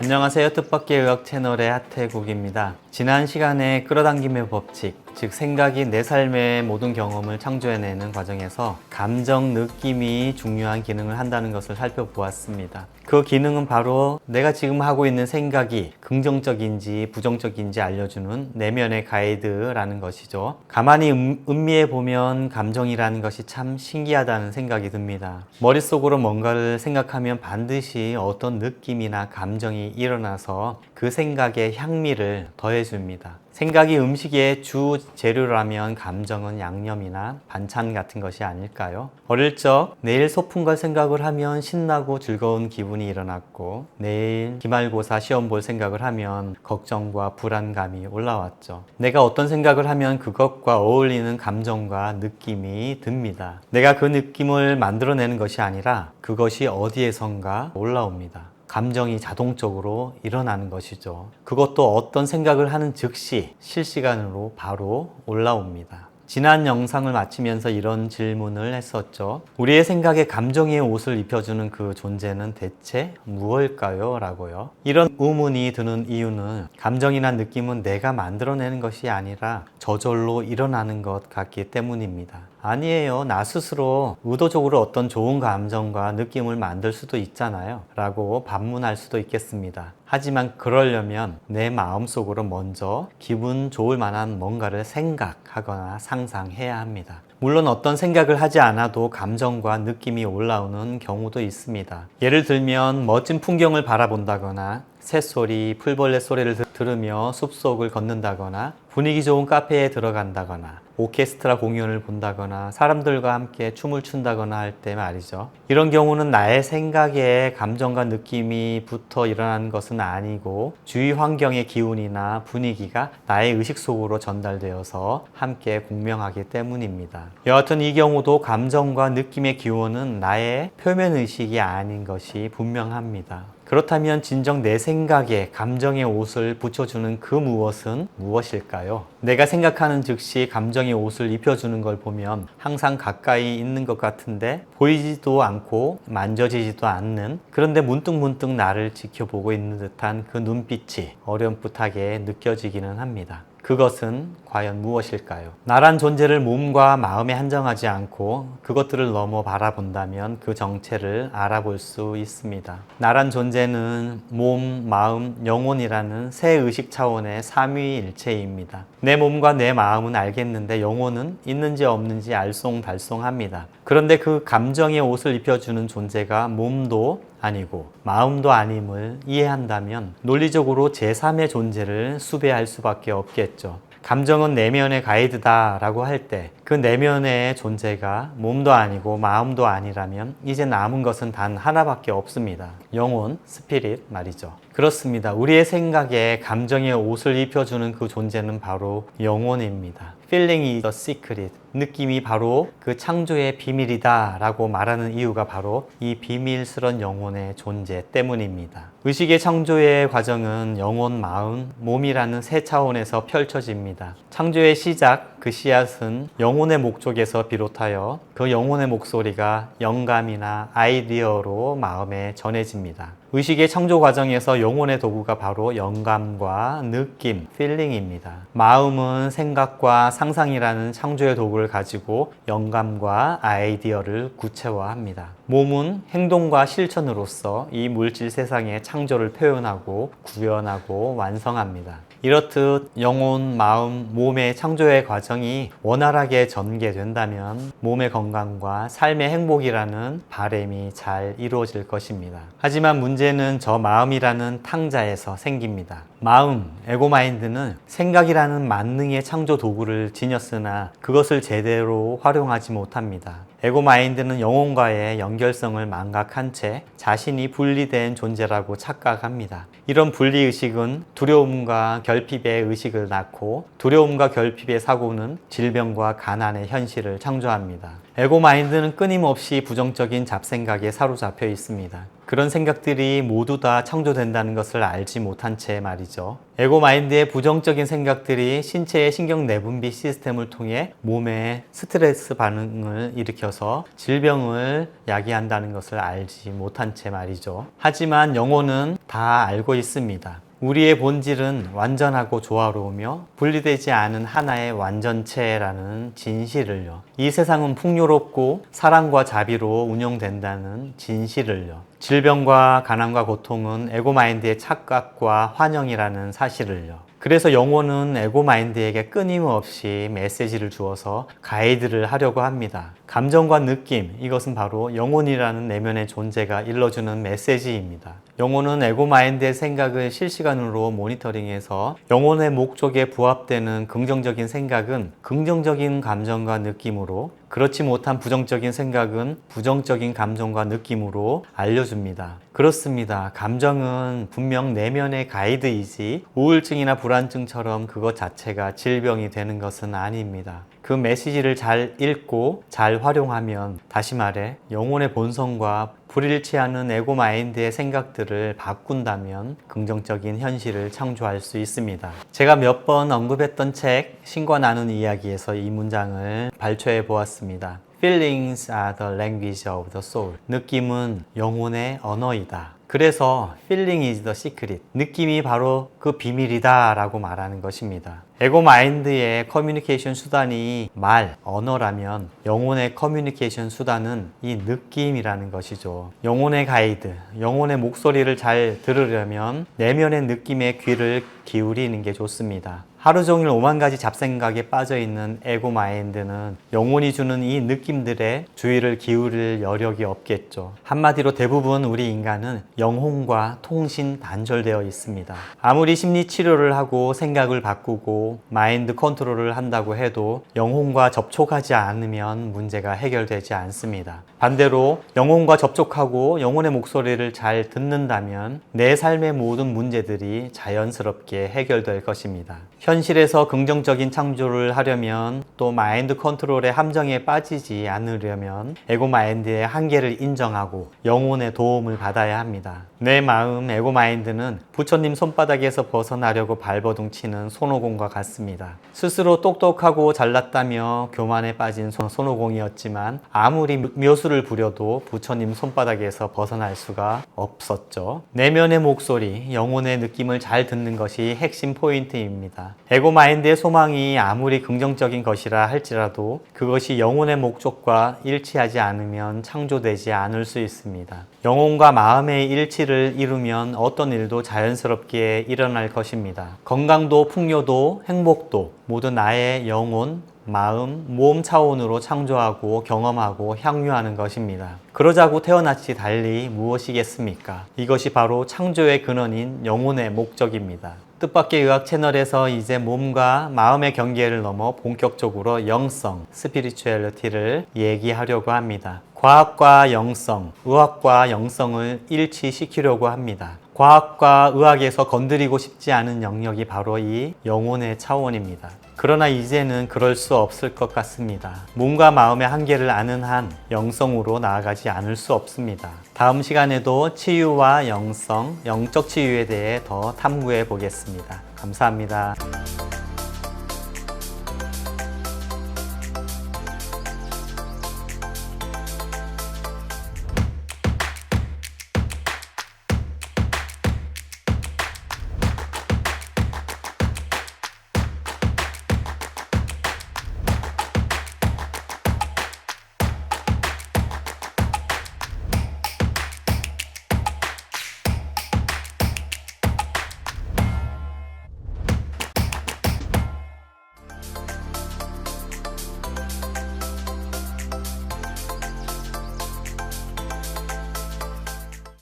안녕하세요. 뜻밖의 의학 채널의 하태국입니다. 지난 시간에 끌어당김의 법칙, 즉 생각이 내 삶의 모든 경험을 창조해내는 과정에서 감정, 느낌이 중요한 기능을 한다는 것을 살펴보았습니다. 그 기능은 바로 내가 지금 하고 있는 생각이 긍정적인지 부정적인지 알려주는 내면의 가이드라는 것이죠. 가만히 음미해 보면 감정이라는 것이 참 신기하다는 생각이 듭니다. 머릿속으로 뭔가를 생각하면 반드시 어떤 느낌이나 감정이 일어나서 그 생각에 향미를 더해줍니다. 생각이 음식의 주 재료라면 감정은 양념이나 반찬 같은 것이 아닐까요? 어릴 적 내일 소풍 갈 생각을 하면 신나고 즐거운 기분이 일어났고, 내일 기말고사 시험 볼 생각을 하면 걱정과 불안감이 올라왔죠. 내가 어떤 생각을 하면 그것과 어울리는 감정과 느낌이 듭니다. 내가 그 느낌을 만들어내는 것이 아니라 그것이 어디에선가 올라옵니다. 감정이 자동적으로 일어나는 것이죠. 그것도 어떤 생각을 하는 즉시 실시간으로 바로 올라옵니다. 지난 영상을 마치면서 이런 질문을 했었죠. 우리의 생각에 감정의 옷을 입혀주는 그 존재는 대체 무엇일까요? 라고요. 이런 의문이 드는 이유는 감정이나 느낌은 내가 만들어내는 것이 아니라 저절로 일어나는 것 같기 때문입니다. 아니에요. 나 스스로 의도적으로 어떤 좋은 감정과 느낌을 만들 수도 있잖아요. 라고 반문할 수도 있겠습니다. 하지만 그러려면 내 마음속으로 먼저 기분 좋을 만한 뭔가를 생각하거나 상상해야 합니다. 물론 어떤 생각을 하지 않아도 감정과 느낌이 올라오는 경우도 있습니다. 예를 들면 멋진 풍경을 바라본다거나 새소리, 풀벌레 소리를 들으며 숲속을 걷는다거나 분위기 좋은 카페에 들어간다거나 오케스트라 공연을 본다거나 사람들과 함께 춤을 춘다거나 할 때 말이죠. 이런 경우는 나의 생각에 감정과 느낌이 붙어 일어나는 것은 아니고 주위 환경의 기운이나 분위기가 나의 의식 속으로 전달되어서 함께 공명하기 때문입니다. 여하튼 이 경우도 감정과 느낌의 기원은 나의 표면의식이 아닌 것이 분명합니다. 그렇다면 진정 내 생각에 감정의 옷을 붙여주는 그 무엇은 무엇일까요? 내가 생각하는 즉시 감정의 옷을 입혀주는 걸 보면 항상 가까이 있는 것 같은데 보이지도 않고 만져지지도 않는, 그런데 문득문득 나를 지켜보고 있는 듯한 그 눈빛이 어렴풋하게 느껴지기는 합니다. 그것은 과연 무엇일까요? 나란 존재를 몸과 마음에 한정하지 않고 그것들을 넘어 바라본다면 그 정체를 알아볼 수 있습니다. 나란 존재는 몸, 마음, 영혼이라는 세 의식 차원의 삼위일체입니다. 내 몸과 내 마음은 알겠는데 영혼은 있는지 없는지 알쏭달쏭합니다. 그런데 그 감정의 옷을 입혀주는 존재가 몸도 아니고 마음도 아님을 이해한다면 논리적으로 제3의 존재를 수배할 수밖에 없겠죠. 감정은 내면의 가이드다 라고 할 때 그 내면의 존재가 몸도 아니고 마음도 아니라면 이제 남은 것은 단 하나밖에 없습니다. 영혼, 스피릿 말이죠. 그렇습니다. 우리의 생각에 감정의 옷을 입혀주는 그 존재는 바로 영혼입니다. Feeling is the secret. 느낌이 바로 그 창조의 비밀이다 라고 말하는 이유가 바로 이 비밀스런 영혼의 존재 때문입니다. 의식의 창조의 과정은 영혼, 마음, 몸이라는 세 차원에서 펼쳐집니다. 창조의 시작, 그 씨앗은 영혼의 목적에서 비롯하여 그 영혼의 목소리가 영감이나 아이디어로 마음에 전해집니다. 의식의 창조 과정에서 영혼의 도구가 바로 영감과 느낌, 필링입니다. 마음은 생각과 상상이라는 창조의 도구를 가지고 영감과 아이디어를 구체화합니다. 몸은 행동과 실천으로서 이 물질 세상의 창조를 표현하고 구현하고 완성합니다. 이렇듯 영혼, 마음, 몸의 창조의 과정이 원활하게 전개된다면 몸의 건강과 삶의 행복이라는 바람이 잘 이루어질 것입니다. 하지만 문제는 저 마음이라는 탕자에서 생깁니다. 마음, 에고마인드는 생각이라는 만능의 창조 도구를 지녔으나 그것을 제대로 활용하지 못합니다. 에고마인드는 영혼과의 연결성을 망각한 채 자신이 분리된 존재라고 착각합니다. 이런 분리의식은 두려움과 결핍의 의식을 낳고 두려움과 결핍의 사고는 질병과 가난의 현실을 창조합니다. 에고마인드는 끊임없이 부정적인 잡생각에 사로잡혀 있습니다. 그런 생각들이 모두 다 창조된다는 것을 알지 못한 채 말이죠. 에고마인드의 부정적인 생각들이 신체의 신경 내분비 시스템을 통해 몸에 스트레스 반응을 일으켜서 질병을 야기한다는 것을 알지 못한 채 말이죠. 하지만 영혼은 다 알고 있습니다. 우리의 본질은 완전하고 조화로우며 분리되지 않은 하나의 완전체라는 진실을요. 이 세상은 풍요롭고 사랑과 자비로 운영된다는 진실을요. 질병과 가난과 고통은 에고마인드의 착각과 환영이라는 사실을요. 그래서 영혼은 에고마인드에게 끊임없이 메시지를 주어서 가이드를 하려고 합니다. 감정과 느낌, 이것은 바로 영혼이라는 내면의 존재가 일러주는 메시지입니다. 영혼은 에고마인드의 생각을 실시간으로 모니터링해서 영혼의 목적에 부합되는 긍정적인 생각은 긍정적인 감정과 느낌으로, 그렇지 못한 부정적인 생각은 부정적인 감정과 느낌으로 알려줍니다. 그렇습니다. 감정은 분명 내면의 가이드이지 우울증이나 불안증처럼 그것 자체가 질병이 되는 것은 아닙니다. 그 메시지를 잘 읽고 잘 활용하면, 다시 말해 영혼의 본성과 불일치 않은 에고마인드의 생각들을 바꾼다면 긍정적인 현실을 창조할 수 있습니다. 제가 몇 번 언급했던 책 신과 나눈 이야기에서 이 문장을 발췌해 보았습니다. Feelings are the language of the soul. 느낌은 영혼의 언어이다. 그래서 feeling is the secret. 느낌이 바로 그 비밀이다 라고 말하는 것입니다. 에고마인드의 커뮤니케이션 수단이 말, 언어라면 영혼의 커뮤니케이션 수단은 이 느낌이라는 것이죠. 영혼의 가이드, 영혼의 목소리를 잘 들으려면 내면의 느낌에 귀를 기울이는 게 좋습니다. 하루 종일 오만 가지 잡생각에 빠져있는 에고마인드는 영혼이 주는 이 느낌들에 주의를 기울일 여력이 없겠죠. 한마디로 대부분 우리 인간은 영혼과 통신 단절되어 있습니다. 아무리 심리 치료를 하고 생각을 바꾸고 마인드 컨트롤을 한다고 해도 영혼과 접촉하지 않으면 문제가 해결되지 않습니다. 반대로 영혼과 접촉하고 영혼의 목소리를 잘 듣는다면 내 삶의 모든 문제들이 자연스럽게 해결될 것입니다. 현실에서 긍정적인 창조를 하려면, 또 마인드 컨트롤의 함정에 빠지지 않으려면 에고마인드의 한계를 인정하고 영혼의 도움을 받아야 합니다. 내 마음 에고마인드는 부처님 손바닥에서 벗어나려고 발버둥 치는 손오공과 같습니다. 스스로 똑똑하고 잘났다며 교만에 빠진 손오공이었지만 아무리 묘수를 부려도 부처님 손바닥에서 벗어날 수가 없었죠. 내면의 목소리, 영혼의 느낌을 잘 듣는 것이 핵심 포인트입니다. 에고마인드의 소망이 아무리 긍정적인 것이라 할지라도 그것이 영혼의 목적과 일치하지 않으면 창조되지 않을 수 있습니다. 영혼과 마음의 일치를 이루면 어떤 일도 자연스럽게 일어날 것입니다. 건강도 풍요도 행복도 모두 나의 영혼, 마음, 몸 차원으로 창조하고 경험하고 향유하는 것입니다. 그러자고 태어났지 달리 무엇이겠습니까? 이것이 바로 창조의 근원인 영혼의 목적입니다. 뜻밖의 의학 채널에서 이제 몸과 마음의 경계를 넘어 본격적으로 영성, 스피리추얼리티를 얘기하려고 합니다. 과학과 영성, 의학과 영성을 일치시키려고 합니다. 과학과 의학에서 건드리고 싶지 않은 영역이 바로 이 영혼의 차원입니다. 그러나 이제는 그럴 수 없을 것 같습니다. 몸과 마음의 한계를 아는 한 영성으로 나아가지 않을 수 없습니다. 다음 시간에도 치유와 영성, 영적 치유에 대해 더 탐구해 보겠습니다. 감사합니다.